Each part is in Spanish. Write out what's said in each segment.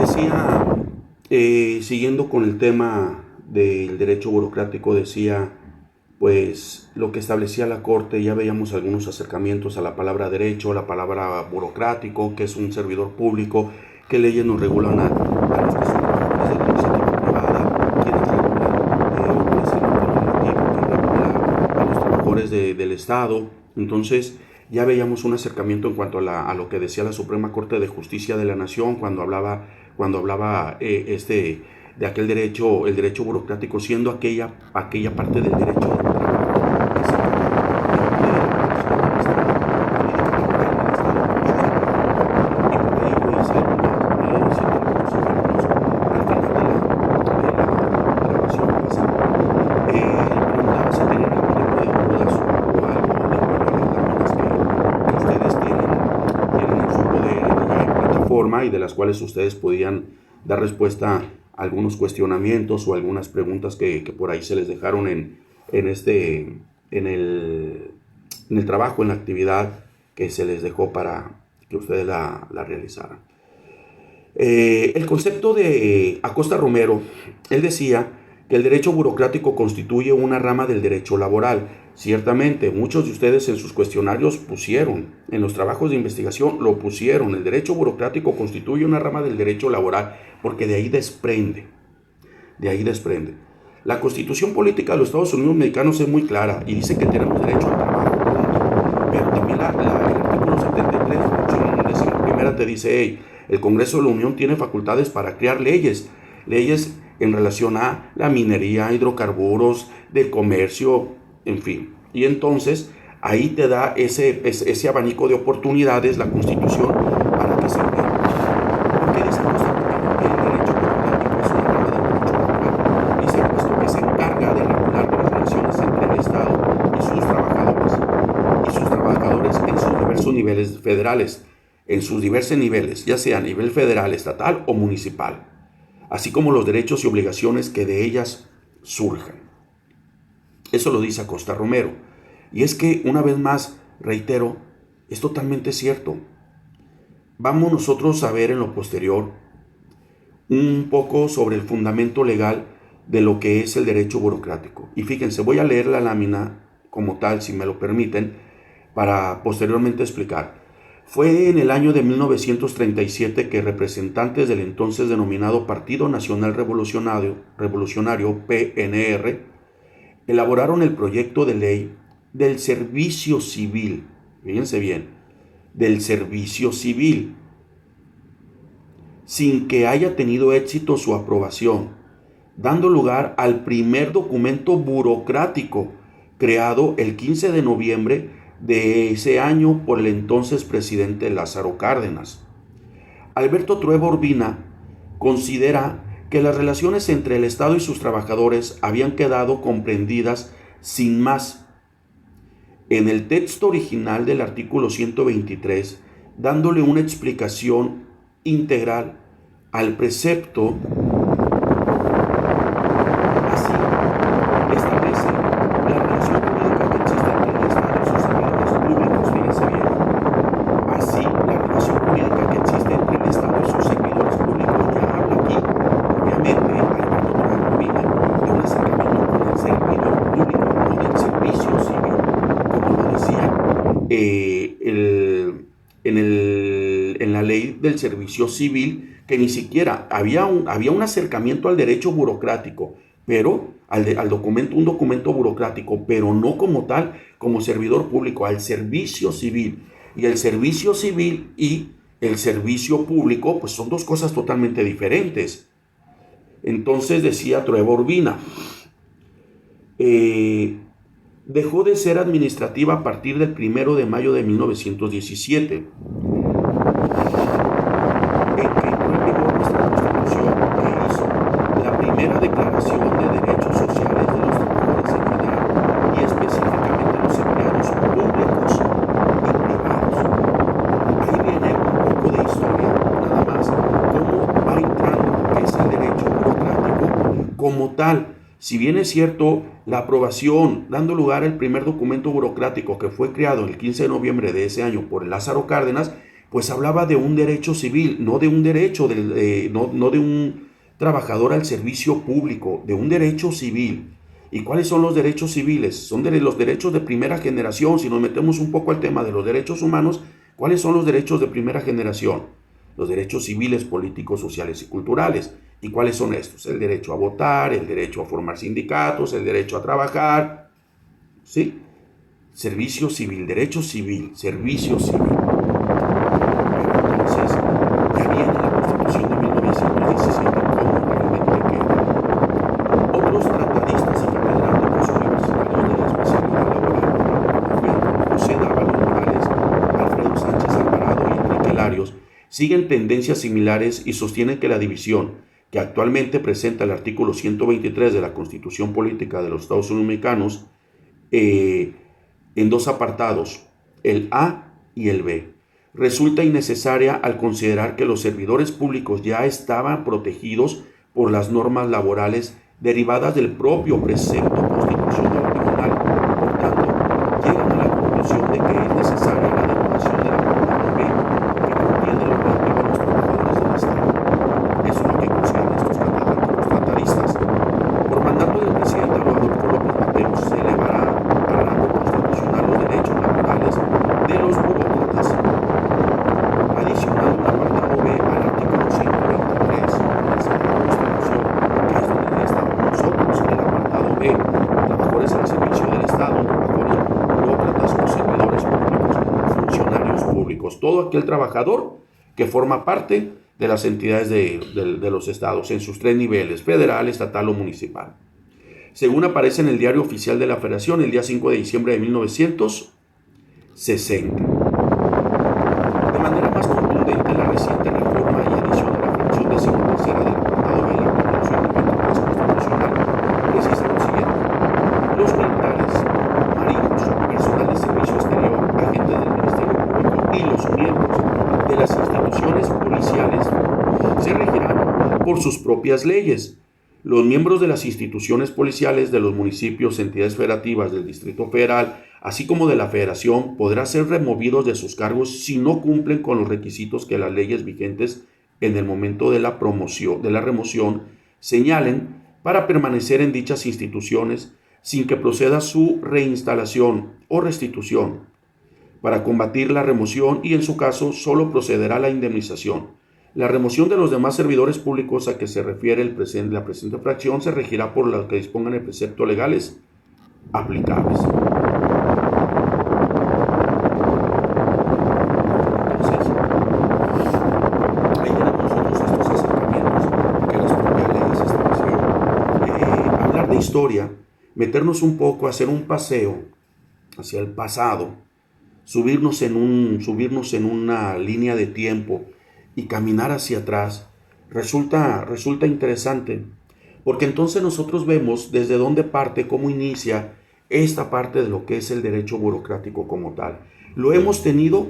decía, siguiendo con el tema del derecho burocrático, decía, pues lo que establecía la Corte, ya veíamos algunos acercamientos a la palabra derecho, la palabra burocrático, que es un servidor público, qué leyes nos regulan a los que son trabajadores de la iniciativa privada, quienes regulan, cuál es el orden normativo que regula a los trabajadores del Estado. Entonces, ya veíamos un acercamiento en cuanto a lo que decía la Suprema Corte de Justicia de la Nación cuando hablaba de aquel derecho, el derecho burocrático, siendo aquella parte del derecho del trabajo que se encarga de la protección del Estado, jurídica laboral del Estado, y por ahí lo hice algunos ejemplos al final de la grabación pasada. Preguntaba si tenían algún tipo de dudas o algo de acuerdo a las láminas que ustedes tienen en su poder ya en plataforma y de las cuales ustedes podían dar respuesta a algunos cuestionamientos o algunas preguntas que por ahí se les dejaron en el trabajo, en la actividad que se les dejó para que ustedes la realizaran. El concepto de Acosta Romero, él decía que el derecho burocrático constituye una rama del derecho laboral. Ciertamente, muchos de ustedes en sus cuestionarios pusieron, en los trabajos de investigación lo pusieron, el derecho burocrático constituye una rama del derecho laboral, porque de ahí desprende. La Constitución Política de los Estados Unidos Mexicanos es muy clara y dice que tenemos derecho al trabajo, punto. Pero también el artículo 73, fracción 11ª, te dice, hey, el Congreso de la Unión tiene facultades para crear leyes en relación a la minería, hidrocarburos, del comercio, en fin. Y entonces ahí te da ese abanico de oportunidades la Constitución para que se cree. Porque dice Acosta Romero que el derecho burocrático es una rama del derecho laboral. Dice puesto que se encarga de regular las relaciones entre el Estado y sus trabajadores en sus diversos niveles federales, ya sea a nivel federal, estatal o municipal, así como los derechos y obligaciones que de ellas surjan. Eso lo dice Acosta Romero. Y es que, una vez más, reitero, es totalmente cierto. Vamos nosotros a ver en lo posterior un poco sobre el fundamento legal de lo que es el derecho burocrático. Y fíjense, voy a leer la lámina como tal, si me lo permiten, para posteriormente explicar. Fue en el año de 1937 que representantes del entonces denominado Partido Nacional Revolucionario PNR elaboraron el proyecto de ley del servicio civil. Fíjense bien, del servicio civil, sin que haya tenido éxito su aprobación, dando lugar al primer documento burocrático creado el 15 de noviembre de ese año por el entonces presidente Lázaro Cárdenas. Alberto Trueba Urbina considera que las relaciones entre el Estado y sus trabajadores habían quedado comprendidas sin más en el texto original del artículo 123, dándole una explicación integral al precepto. Así establece la relación jurídica que existe entre el Estado y sus servidores públicos. Fíjense bien. Así, la relación jurídica que existe entre el Estado y sus servidores públicos ya habla aquí, obviamente, Alberto Trueba Urbina, de un acercamiento con el servidor público, no del servicio civil, como lo decía en la ley del servicio civil, que ni siquiera había un acercamiento al derecho burocrático, pero un documento burocrático, pero no como tal, como servidor público, al servicio civil. Y el servicio civil y el servicio público, pues son dos cosas totalmente diferentes. Entonces decía Trueba Urbina, dejó de ser administrativa a partir del 1 de mayo de 1917, en que entró en vigor nuestra Constitución, que hizo la primera declaración de derechos sociales de los trabajadores en general y específicamente los empleados públicos y privados. Ahí viene un poco de historia, nada más, cómo va entrando lo que es el derecho burocrático como tal. Si bien es cierto, la aprobación, dando lugar al primer documento burocrático que fue creado el 15 de noviembre de ese año por Lázaro Cárdenas, pues hablaba de un derecho civil, no de un derecho, no de un trabajador al servicio público, de un derecho civil. ¿Y cuáles son los derechos civiles? Son los derechos de primera generación. Si nos metemos un poco al tema de los derechos humanos, ¿cuáles son los derechos de primera generación? Los derechos civiles, políticos, sociales y culturales. ¿Y cuáles son estos? El derecho a votar, el derecho a formar sindicatos, el derecho a trabajar, ¿sí? Servicio civil, derecho civil, servicio civil. Entonces, ya viene la Constitución de 1917 como realmente queda. Otros tratadistas y catedráticos universitarios de la especialidad laboral, José Dávalos Morales, Alfredo Sánchez Alvarado y Enrique Larios, siguen tendencias similares y sostienen que la división que actualmente presenta el artículo 123 de la Constitución Política de los Estados Unidos Mexicanos en dos apartados, el A y el B, resulta innecesaria al considerar que los servidores públicos ya estaban protegidos por las normas laborales derivadas del propio precepto constitucional original. Por tanto, llegan a la conclusión de que es necesaria la derogación del apartado B, que contiene lo relativo a los trabajadores del Estado. Eso es lo que consideran estos tratadistas. Por mandato del presidente Adolfo López Mateos, se elevará a rango constitucional los derechos laborales de los burócratas, adicionando un apartado B al artículo 123 de la Constitución, que es donde estamos nosotros, el apartado B, trabajadores al servicio del Estado, trabajadores burócratas o servidores públicos, funcionarios públicos, todo aquel trabajador que forma parte de las entidades de los estados en sus tres niveles, federal, estatal o municipal. Según aparece en el Diario Oficial de la Federación el día 5 de diciembre de 1960. De manera más contundente, la reciente reforma y adición de la fracción decimotercera del apartado B de la Constitución del 23 Constitucional precisa lo siguiente: los militares, marinos, personal de servicio exterior, agentes del Ministerio Público y los miembros de las instituciones policiales se regirán por sus propias leyes. Los miembros de las instituciones policiales de los municipios, entidades federativas del Distrito Federal, así como de la Federación, podrán ser removidos de sus cargos si no cumplen con los requisitos que las leyes vigentes en el momento de la remoción señalen para permanecer en dichas instituciones sin que proceda su reinstalación o restitución. Para combatir la remoción y en su caso solo procederá la indemnización. La remoción de los demás servidores públicos a que se refiere la presente fracción se regirá por lo que dispongan el precepto legales aplicables. Entonces, ahí tenemos nosotros estos acercamientos que las propias leyes establecieron. Hablar de historia, meternos un poco, hacer un paseo hacia el pasado, subirnos en una línea de tiempo y caminar hacia atrás, resulta interesante, porque entonces nosotros vemos desde dónde parte, cómo inicia esta parte de lo que es el derecho burocrático como tal. ¿Lo hemos tenido?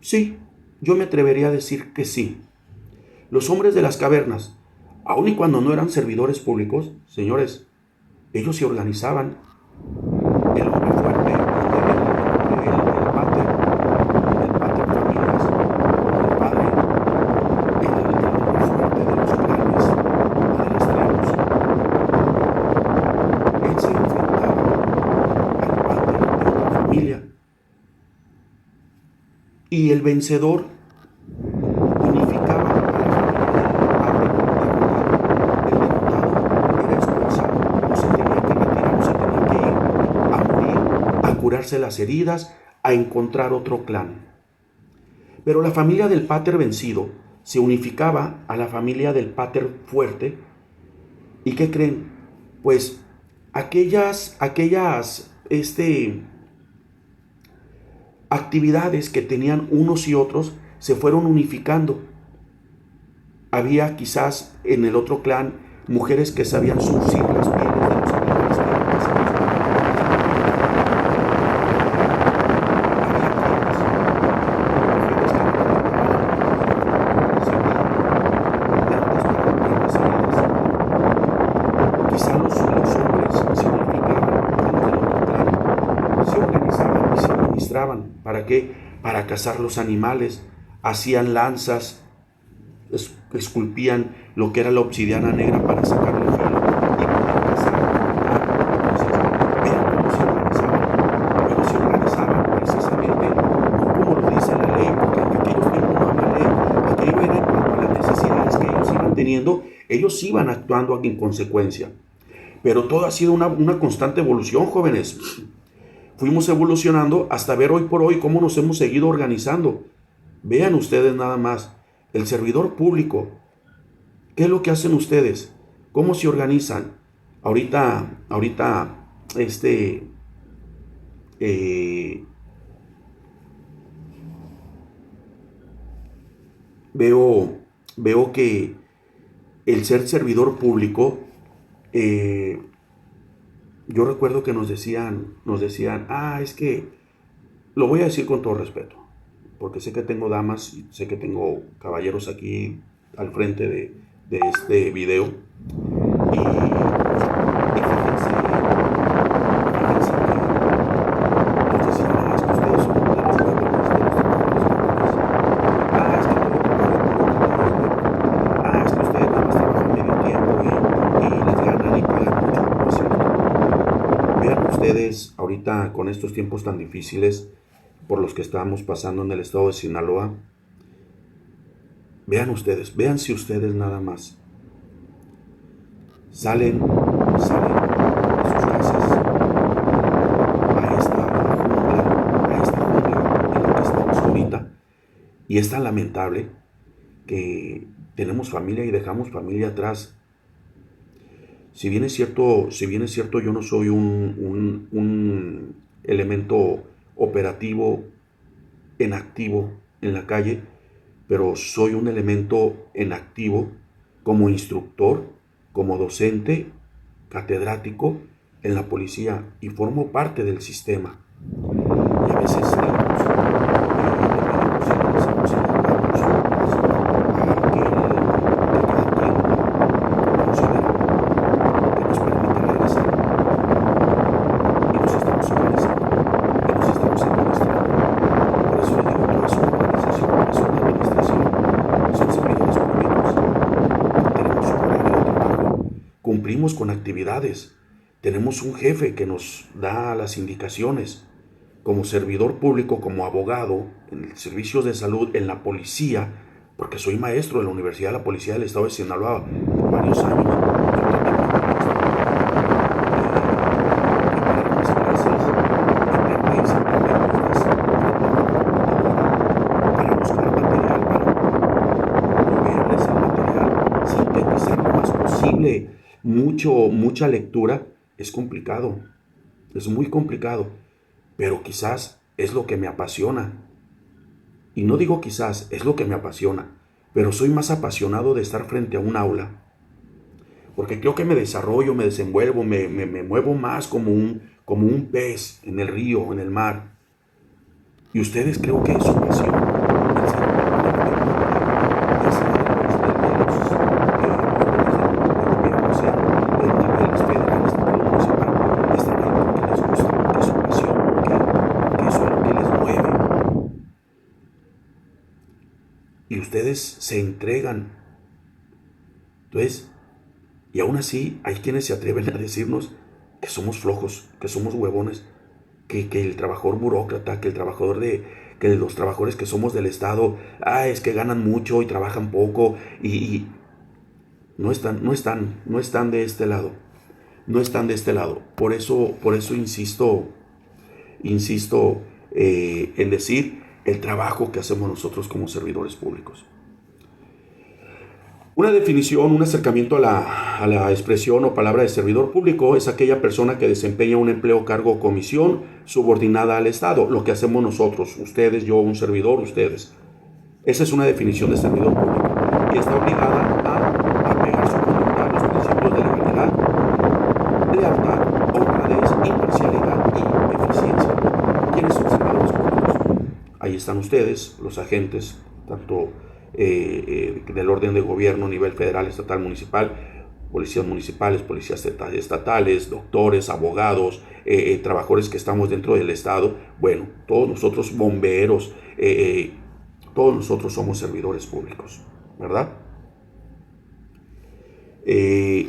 Sí, yo me atrevería a decir que sí. Los hombres de las cavernas, aun y cuando no eran servidores públicos, señores, ellos se organizaban. El hombre fuerte, el pater familias, el padre, el hombre fuerte de los clanes o de las tribus. Él se enfrentaba al pater de otra familia. Y el vencedor unificaba a la familia del derrotado era expulsado, o se tenía que retirar, o se tenía que ir a morir, a curarse las heridas, a encontrar otro clan. Pero la familia del pater vencido se unificaba a la familia del pater fuerte. ¿Y qué creen? Pues aquellas actividades que tenían unos y otros se fueron unificando. Había quizás en el otro clan mujeres que sabían surcir las pieles de los animales que eran cazados. Quizá los hombres se unificaban con los del otro clan, se organizaban y se administraban. ¿Para qué? Para cazar los animales. hacían lanzas, esculpían lo que era la obsidiana negra para sacarle filo y poder cazar. Vean cómo se organizaban, pero se organizaban precisamente no como lo dice la ley, porque en aquellos tiempos no había ley, aquello era en cuanto a las necesidades que ellos iban teniendo, ellos iban actuando en consecuencia. Pero todo ha sido una constante evolución, jóvenes. Fuimos evolucionando hasta ver hoy por hoy cómo nos hemos seguido organizando. Vean ustedes nada más, el servidor público, ¿qué es lo que hacen ustedes? ¿Cómo se organizan? Ahorita, veo que el ser servidor público, yo recuerdo que nos decían, es que, lo voy a decir con todo respeto, porque sé que tengo damas, sé que tengo caballeros aquí al frente de este video, y fíjense que nos decían, es que ustedes son de los huevones, de los trabajadores pobres, es que todo es que ustedes nada más trabajan medio tiempo y les ganan y pagan mucho, no es cierto. Vean ustedes ahorita con estos tiempos tan difíciles por los que estamos pasando en el estado de Sinaloa, vean si ustedes nada más salen de sus casas a esta jungla en la que estamos ahorita, y es tan lamentable que tenemos familia y dejamos familia atrás. Si bien es cierto, yo no soy un elemento operativo en activo en la calle, pero soy un elemento en activo como instructor, como docente, catedrático en la policía, y formo parte del sistema. Y a veces cumplimos con actividades. Tenemos un jefe que nos da las indicaciones. Como servidor público, como abogado, en el servicio de salud, en la policía, porque soy maestro de la Universidad de la Policía del Estado de Sinaloa por varios años. Para buscar material, para proveerles el material, sintetizar lo más posible. Mucha lectura es complicado, es muy complicado, pero quizás es lo que me apasiona. Y no digo quizás, es lo que me apasiona, pero soy más apasionado de estar frente a un aula, porque creo que me desarrollo, me desenvuelvo, me muevo más como un pez en el río, en el mar. Y ustedes, creo que es su pasión. Y ustedes se entregan. Entonces, y aún así hay quienes se atreven a decirnos que somos flojos, que somos huevones, que el trabajador burócrata, que los trabajadores que somos del Estado, es que ganan mucho y trabajan poco, y no están de este lado. No están de este lado. Por eso insisto en decir el trabajo que hacemos nosotros como servidores públicos. Una definición, un acercamiento a la expresión o palabra de servidor público es aquella persona que desempeña un empleo, cargo o comisión subordinada al Estado, lo que hacemos nosotros, ustedes, yo, un servidor, ustedes. Esa es una definición de servidor público, y está obligada a apegar su conducta a los principios de legalidad, lealtad, honradez, imparcialidad y eficiencia. ¿Quiénes son servidores públicos? Ahí están ustedes, los agentes, tanto del orden de gobierno a nivel federal, estatal, municipal, policías municipales, policías estatales, doctores, abogados, trabajadores que estamos dentro del Estado, bueno, todos nosotros, bomberos, Todos nosotros somos servidores públicos, ¿verdad? Estos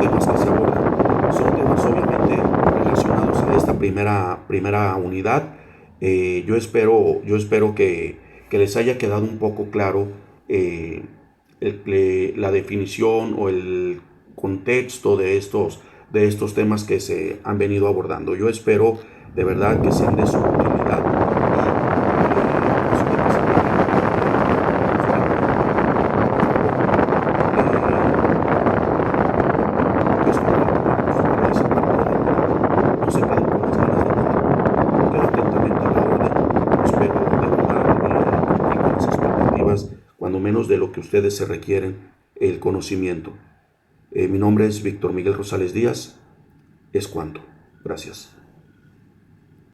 temas que se abordan son temas obviamente relacionados a esta primera unidad. Yo espero que les haya quedado un poco claro la definición o el contexto de estos temas que se han venido abordando. Yo espero de verdad que sean de su utilidad. Cuando menos de lo que ustedes se requieren el conocimiento. Mi nombre es Víctor Miguel Rosales Díaz. Es cuanto. Gracias.